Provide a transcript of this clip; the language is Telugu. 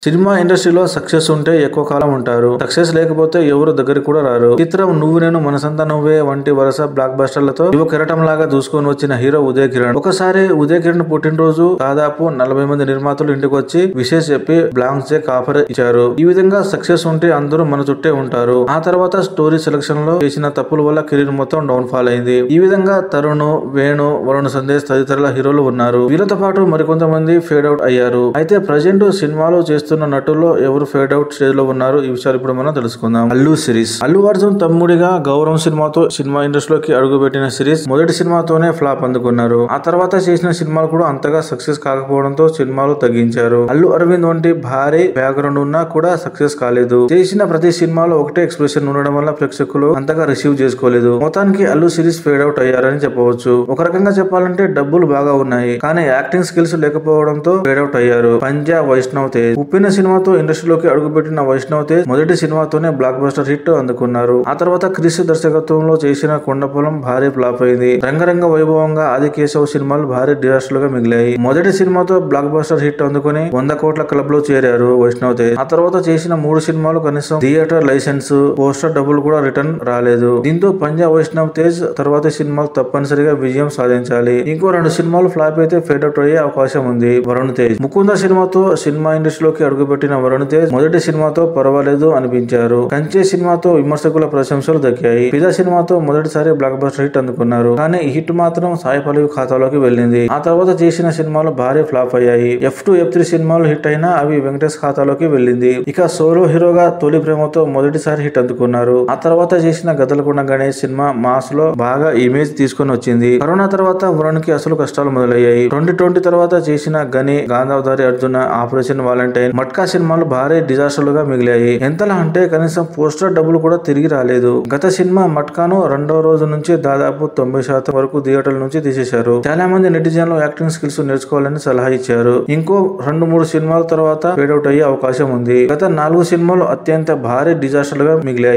సినిమా ఇండస్ట్రీలో సక్సెస్ ఉంటే ఎక్కువ కాలం ఉంటారు. సక్సెస్ లేకపోతే ఎవరు దగ్గరికి కూడా రారు. చిత్రం నువ్వు నేను మనసంతా నువ్వే వంటి వరుస బ్లాక్ బస్టర్లతో యువ కిరటం లాగా దూసుకొని వచ్చిన హీరో ఉదయ్ కిరణ్. ఒకసారి ఉదయ్ కిరణ్ పుట్టినరోజు దాదాపు 40 మంది నిర్మాతలు ఇంటికి వచ్చి విషెస్ చెప్పి బ్లాంక్ చెక్ ఆఫర్ ఇచ్చారు. ఈ విధంగా సక్సెస్ ఉంటే అందరూ మన చుట్టే ఉంటారు. ఆ తర్వాత స్టోరీ సెలక్షన్ లో చేసిన తప్పుల వల్ల కెరీర్ మొత్తం డౌన్ ఫాల్ అయింది. ఈ విధంగా తరుణ్, వేణు, వరుణ్ సందేశ్ తదితరుల హీరోలు ఉన్నారు. వీళ్ళతో పాటు మరికొంతమంది ఫేడ్ అవుట్ అయ్యారు. అయితే ప్రజెంట్ సినిమాలో చేస్తున్న నటుల్లో ఎవరు ఫేడ్ అవుట్ స్టేజ్ లో ఉన్నారు, ఈ విషయాలు ఇప్పుడు మనం తెలుసుకుందాం. అల్లు సిరీస్. అల్లు అర్జున్ తమ్ముడిగా గౌరవం సినిమాతో సినిమా ఇండస్ట్రీలోకి అడుగుపెట్టిన సిరీస్ మొదటి సినిమాతోనే ఫ్లాప్ అందుకున్నారు. ఆ తర్వాత చేసిన సినిమాలు కూడా అంతగా సక్సెస్ కాకపోవడంతో సినిమాలు తగ్గించారు. అల్లు అరవింద్ వంటి భారీ బ్యాక్గ్రౌండ్ ఉన్నా కూడా సక్సెస్ కాలేదు. చేసిన ప్రతి సినిమాలో ఒకటే ఎక్స్ప్రెషన్ ఉండడం వల్ల ప్రేక్షకులు అంతగా రిసీవ్ చేసుకోలేదు. మొత్తానికి అల్లు సిరీస్ ఫేడ్ అవుట్ అయ్యారని చెప్పవచ్చు. ఒక రకంగా చెప్పాలంటే డబ్బులు బాగా ఉన్నాయి, కానీ యాక్టింగ్ స్కిల్స్ లేకపోవడంతో ఫేడ్ అవుట్ అయ్యారు. పంజా వైష్ణవ్ తేజ్. ఉప్పిన సినిమాతో ఇండస్ట్రీలోకి అడుగుపెట్టిన వైష్ణవ్ తేజ్ మొదటి సినిమాతోనే బ్లాక్ బస్టర్ హిట్ అందుకున్నారు. ఆ తర్వాత క్రిష్ దర్శకత్వంలో చేసిన కొండపొలం భారీ ఫ్లాప్ అయింది. రంగరంగ వైభవంగా ఆదికేశవ్ సినిమాలు భారీ డిజాస్టర్ గా మిగిలాయి. మొదటి సినిమాతో బ్లాక్ బస్టర్ హిట్ అందుకుని 100 కోట్ల క్లబ్ లో చేరారు వైష్ణవ్ తేజ్. ఆ తర్వాత చేసిన 3 సినిమాలు కనీసం థియేటర్ లైసెన్స్, పోస్టర్ డబ్బులు కూడా రిటర్న్ రాలేదు. దీంతో పంజా వైష్ణవ్ తేజ్ తర్వాత సినిమాలు తప్పనిసరిగా విజయం సాధించాలి. ఇంకో 2 సినిమాలు ఫ్లాప్ అయితే ఫేడ్ అవుట్ అయ్యే అవకాశం ఉంది. వరుణ్ తేజ్. ముకుంద సినిమాతో సినిమా ఇండస్ట్రీలోకి అడుగుపెట్టిన వరుణ్ తేజ్ మొదటి సినిమాతో పర్వాలేదు అనిపించారు. కంచె సినిమాతో విమర్శకుల ప్రశంసలు దక్కాయి. పిదా సినిమాతో మొదటిసారి బ్లాక్ బస్టర్ హిట్ అందుకున్నారు. కానీ ఈ హిట్ మాత్రం సాయి పల్లవి ఖాతాలోకి వెళ్ళింది. ఆ తర్వాత చేసిన సినిమాలు భారీ ఫ్లాప్ అయ్యాయి. F2, F3 సినిమాలు హిట్ అయినా అవి వెంకటేష్ ఖాతాలోకి వెళ్ళింది. ఇక సోలో హీరోగా తొలి ప్రేమతో మొదటిసారి హిట్ అందుకున్నారు. ఆ తర్వాత చేసిన గదలకొండ గణేష్ సినిమా మాస్ లో బాగా ఇమేజ్ తీసుకొని వచ్చింది. కరోనా తర్వాత వరుణ్ కి అసలు కష్టాలు మొదలయ్యాయి. 2020 తర్వాత చేసిన గని, గాంధావధారి అర్జున, ఆపరేషన్ వాలంటైన్, మట్కా సినిమాలు భారీ డిజాస్టర్లుగా మిగిలాయి. ఎంతలా అంటే కనీసం పోస్టర్ డబ్బులు కూడా తిరిగి రాలేదు. గత సినిమా మట్కాను 2వ రోజు నుంచి దాదాపు 90% వరకు థియేటర్ల నుంచి తీసేశారు. చాలా మంది నెటిజన్లు యాక్టింగ్ స్కిల్స్ నేర్చుకోవాలని సలహా ఇచ్చారు. ఇంకో 2-3 సినిమాల తర్వాత ఫేడ్ అవుట్ అయ్యే అవకాశం ఉంది. గత 4 సినిమాలు అత్యంత భారీ డిజాస్టర్లుగా మిగిలాయి.